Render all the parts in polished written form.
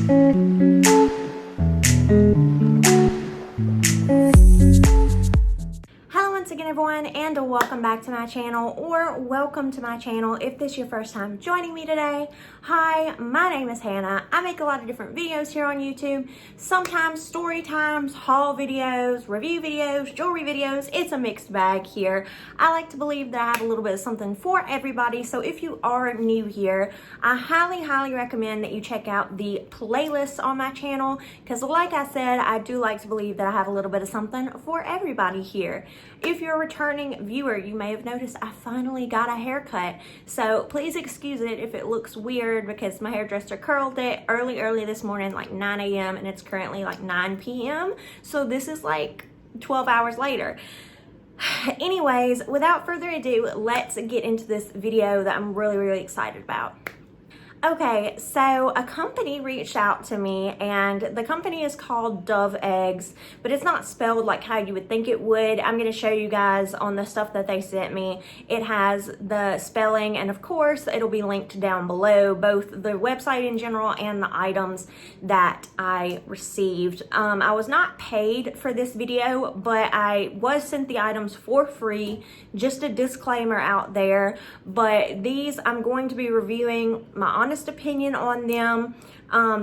Once again, everyone, and welcome back to my channel, or welcome to my channel if this is your first time joining me today. Hi, my name is Hannah. I make a lot of different videos here on YouTube, sometimes story times, haul videos, review videos, jewelry videos. It's a mixed bag here. I like to believe that I have a little bit of something for everybody, so if you are new here, I highly recommend that you check out the playlists on my channel, because like I said, I do like to believe that I have a little bit of something for everybody here. If you're a returning viewer, you may have noticed I finally got a haircut. So please excuse it if it looks weird, because my hairdresser curled it early this morning, like 9 a.m. and it's currently like 9 p.m. So this is like 12 hours later. Anyways, without further ado, let's get into this video that I'm really excited about. Okay, so a company reached out to me, and the company is called Doveggs, but it's not spelled like how you would think it would. I'm going to show you guys on the stuff that they sent me. It has the spelling, and of course it'll be linked down below, both the website in general and the items that I received. I was not paid for this video, but I was sent the items for free. Just a disclaimer out there, but these I'm going to be reviewing my honest opinion on them.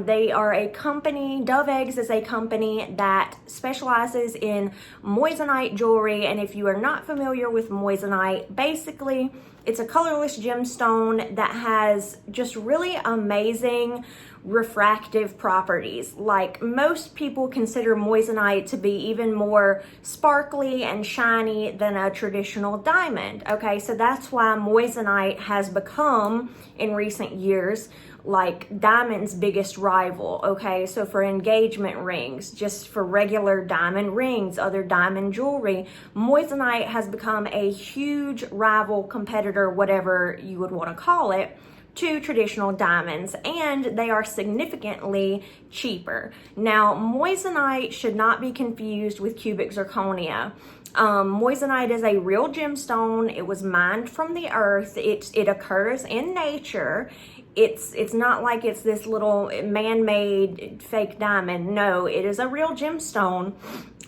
They are a company, Doveggs is a company that specializes in Moissanite jewelry, and if you are not familiar with Moissanite, basically it's a colorless gemstone that has just really amazing refractive properties. Like, most people consider Moissanite to be even more sparkly and shiny than a traditional diamond. Okay, so that's why Moissanite has become in recent years like diamond's biggest rival. Okay, so for engagement rings, just for regular diamond rings, other diamond jewelry, Moissanite has become a huge rival, competitor, whatever you would want to call it, to traditional diamonds, and they are significantly cheaper. Now, Moissanite should not be confused with cubic zirconia. Moissanite is a real gemstone. It was mined from the earth. It occurs in nature. It's not like it's this little man-made fake diamond. No, it is a real gemstone.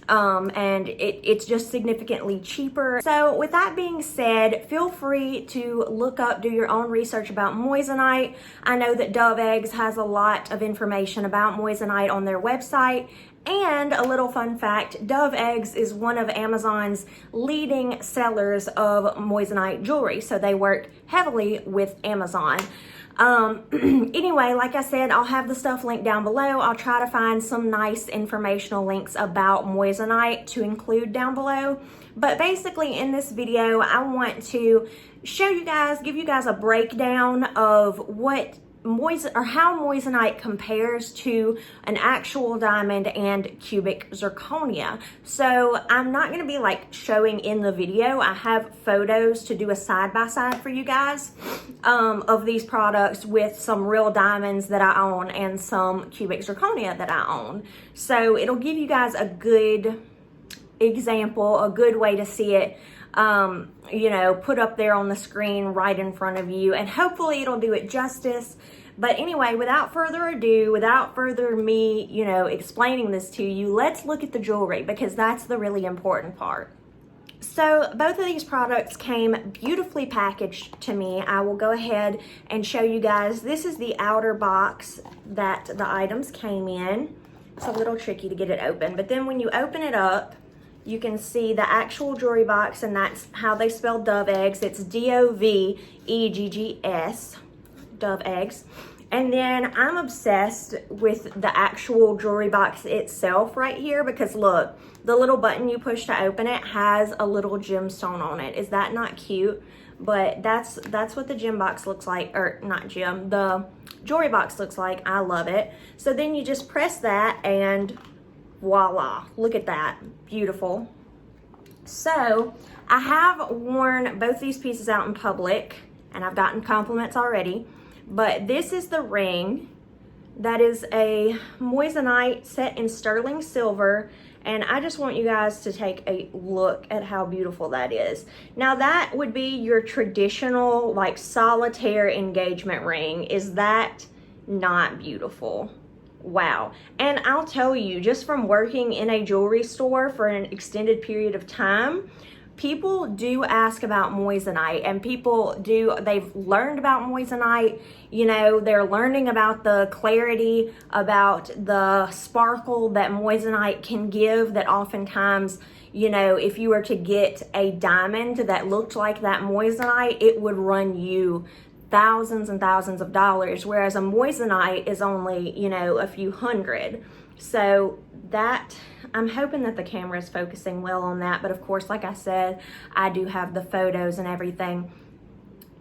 And it's just significantly cheaper. So with that being said, feel free to look up, do your own research about Moissanite. I know that Doveggs has a lot of information about Moissanite on their website. And a little fun fact, Doveggs is one of Amazon's leading sellers of Moissanite jewelry. So they work heavily with Amazon. Anyway, like I said, I'll have the stuff linked down below. I'll try to find some nice informational links about Moissanite to include down below. But basically in this video, I want to show you guys, give you guys a breakdown of what how Moissanite compares to an actual diamond and cubic zirconia. So I'm not going to be like showing in the video. I have photos to do a side-by-side for you guys of these products with some real diamonds that I own and some cubic zirconia that I own. So it'll give you guys a good example, a good way to see it, you know, put up there on the screen right in front of you, and hopefully it'll do it justice. But anyway, without further ado, without further me, you know, explaining this to you, let's look at the jewelry, because that's the really important part. So both of these products came beautifully packaged to me. I will go ahead and show you guys. This is the outer box that the items came in. It's a little tricky to get it open, but then when you open it up, you can see the actual jewelry box, and that's how they spell Doveggs. It's D-O-V-E-G-G-S, Doveggs. And then I'm obsessed with the actual jewelry box itself right here, because look, the little button you push to open it has a little gemstone on it. Is that not cute? But that's what the gem box looks like, or not gem, the jewelry box looks like. I love it. So then you just press that and voila, look at that, beautiful. So I have worn both these pieces out in public, and I've gotten compliments already, but this is the ring. That is a Moissanite set in sterling silver, and I just want you guys to take a look at how beautiful that is. Now that would be your traditional like solitaire engagement ring. Is that not beautiful? wow. And I'll tell you, just from working in a jewelry store for an extended period of time, people do ask about Moissanite, and they've learned about Moissanite. You know, they're learning about the clarity, about the sparkle that Moissanite can give, that oftentimes, you know, if you were to get a diamond that looked like that Moissanite, it would run you thousands and thousands of dollars, whereas a Moissanite is only, you know, a few hundred. So that, I'm hoping that the camera is focusing well on that. But of course, like I said, I do have the photos and everything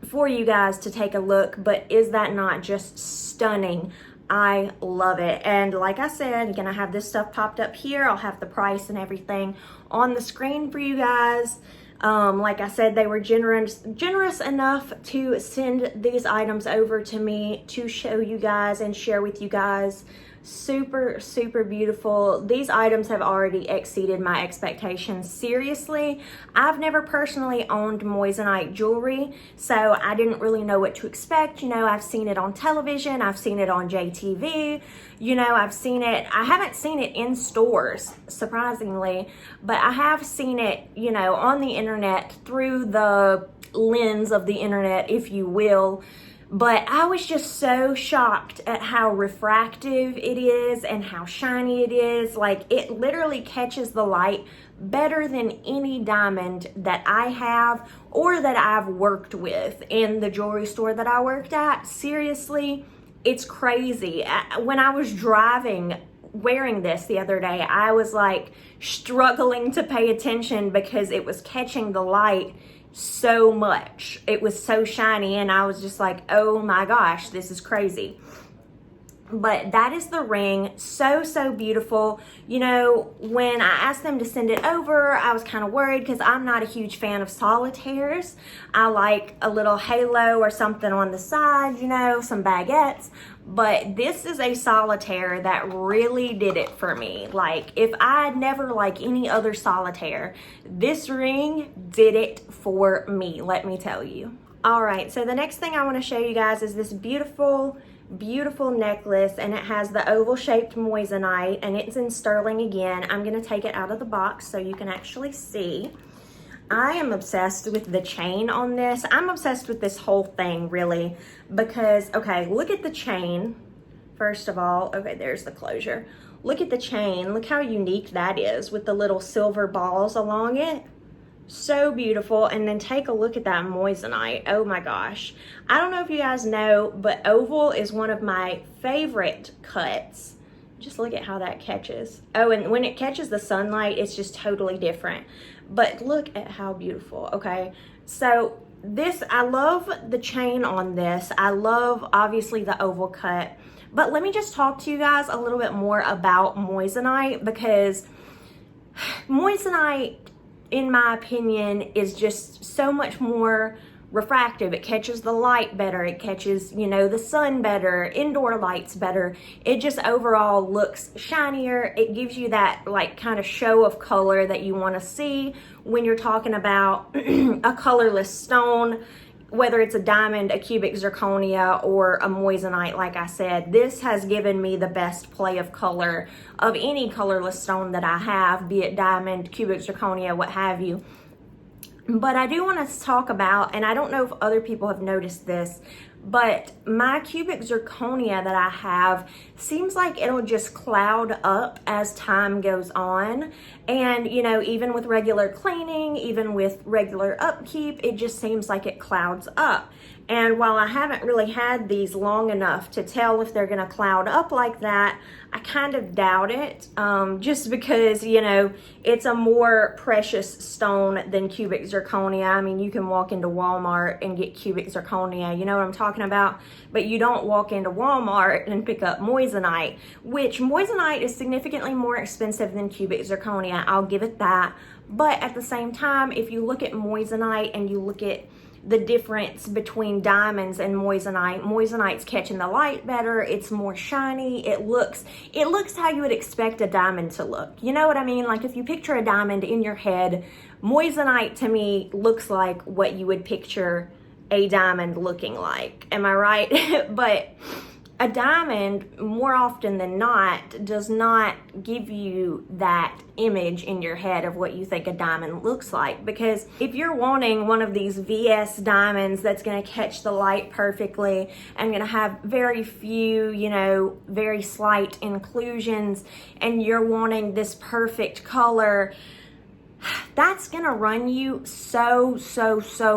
for you guys to take a look. But is that not just stunning? I love it. And like I said, you're gonna have this stuff popped up here. I'll have the price and everything on the screen for you guys. Like I said, they were generous enough to send these items over to me to show you guys and share with you guys. Super, super beautiful. These items have already exceeded my expectations. Seriously, I've never personally owned Moissanite jewelry, so I didn't really know what to expect. You know, I've seen it on television, I've seen it on JTV, you know, I haven't seen it in stores, surprisingly, but I have seen it, you know, on the internet, through the lens of the internet, if you will. But I was just so shocked at how refractive it is and how shiny it is. Like, it literally catches the light better than any diamond that I have or that I've worked with in the jewelry store that I worked at. Seriously, it's crazy. When I was driving wearing this the other day, I was like struggling to pay attention because it was catching the light so much. It was so shiny, and I was just like, oh my gosh, this is crazy. But that is the ring. So, so beautiful. You know, when I asked them to send it over, I was kind of worried because I'm not a huge fan of solitaires. I like a little halo or something on the side, you know, some baguettes. But this is a solitaire that really did it for me. Like, if I'd never like any other solitaire, this ring did it for me, let me tell you. All right, so the next thing I want to show you guys is this beautiful necklace, and it has the oval shaped Moissanite, and it's in sterling again. I'm going to take it out of the box so you can actually see. I am obsessed with the chain on this. I'm obsessed with this whole thing, really, because, okay, look at the chain. First of all, okay, there's the closure. Look at the chain. Look how unique that is with the little silver balls along it. So beautiful. And then take a look at that Moissanite. Oh my gosh. I don't know if you guys know, but oval is one of my favorite cuts. Just look at how that catches. Oh, and when it catches the sunlight, it's just totally different. But look at how beautiful, okay? So this, I love the chain on this. I love, obviously, the oval cut. But let me just talk to you guys a little bit more about Moissanite, because Moissanite, in my opinion, is just so much more refractive. It catches the light better. It catches, you know, the sun better, indoor lights better. It just overall looks shinier. It gives you that like kind of show of color that you want to see when you're talking about a colorless stone, whether it's a diamond, a cubic zirconia, or a Moissanite. Like I said, this has given me the best play of color of any colorless stone that I have, be it diamond, cubic zirconia, what have you. But I do want to talk about, and I don't know if other people have noticed this, but my cubic zirconia that I have seems like it'll just cloud up as time goes on. And, you know, even with regular cleaning, even with regular upkeep, it just seems like it clouds up. And while I haven't really had these long enough to tell if they're going to cloud up like that, I kind of doubt it, just because, you know, it's a more precious stone than cubic zirconia. I mean, you can walk into Walmart and get cubic zirconia, you know what I'm talking about? But you don't walk into Walmart and pick up Moissanite, which Moissanite is significantly more expensive than cubic zirconia, I'll give it that. But at the same time, if you look at Moissanite and you look at the difference between diamonds and Moissanite, Moissanite's catching the light better. It's more shiny. It looks how you would expect a diamond to look. You know what I mean? Like if you picture a diamond in your head, Moissanite to me looks like what you would picture a diamond looking like. Am I right? But a diamond, more often than not, does not give you that image in your head of what you think a diamond looks like. Because if you're wanting one of these VS diamonds that's going to catch the light perfectly and going to have very few, you know, very slight inclusions, and you're wanting this perfect color, that's gonna run you so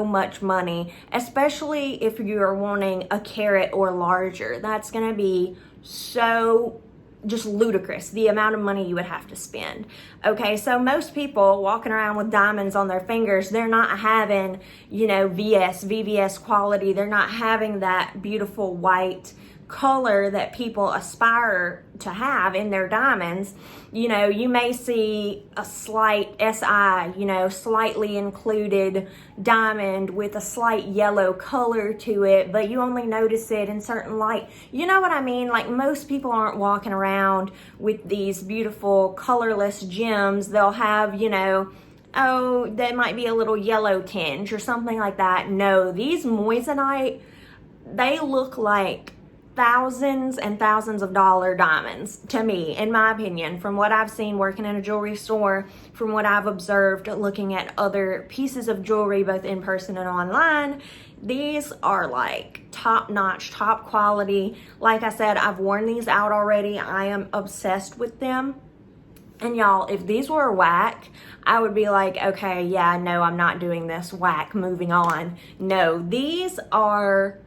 much money, especially if you're wanting a carat or larger. That's gonna be so just ludicrous, the amount of money you would have to spend. Okay, so most people walking around with diamonds on their fingers, they're not having, you know, VVS quality. They're not having that beautiful white color that people aspire to have in their diamonds. You know, you may see a slight SI, you know, slightly included diamond with a slight yellow color to it, but you only notice it in certain light. You know what I mean? Like, most people aren't walking around with these beautiful colorless gems. They'll have, you know, oh, that might be a little yellow tinge or something like that. No, these Moissanite, they look like thousands and thousands of dollar diamonds to me, in my opinion, from what I've seen working in a jewelry store, from what I've observed looking at other pieces of jewelry both in person and online. These are like top notch, top quality. Like I said, I've worn these out already. I am obsessed with them. And y'all, if these were whack, I would be like, okay, yeah, no, I'm not doing this, whack, moving on. No, these are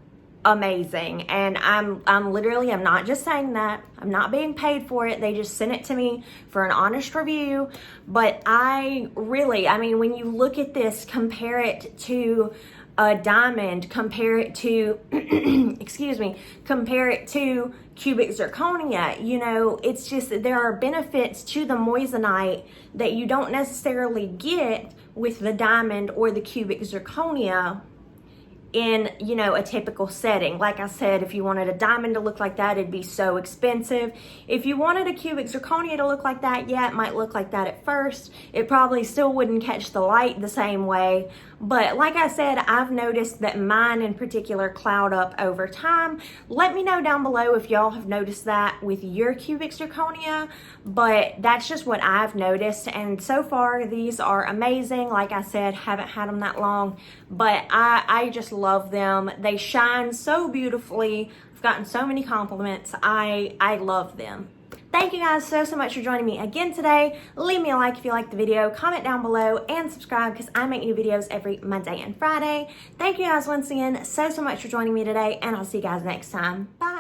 amazing, and I'm not just saying that. I'm not being paid for it. They just sent it to me for an honest review. But I mean, when you look at this, compare it to a diamond, compare it to excuse me, compare it to cubic zirconia, you know, it's just, there are benefits to the Moissanite that you don't necessarily get with the diamond or the cubic zirconia in, you know, a typical setting. Like I said, if you wanted a diamond to look like that, it'd be so expensive. If you wanted a cubic zirconia to look like that, yeah, it might look like that at first. It probably still wouldn't catch the light the same way. But like I said, I've noticed that mine in particular cloud up over time. Let me know down below if y'all have noticed that with your cubic zirconia, but that's just what I've noticed. And so far, these are amazing. Like I said, haven't had them that long, but I just love them. They shine so beautifully. I've gotten so many compliments. I love them. Thank you guys so much for joining me again today. Leave me a like if you liked the video, comment down below, and subscribe because I make new videos every Monday and Friday. Thank you guys once again so much for joining me today, and I'll see you guys next time. Bye.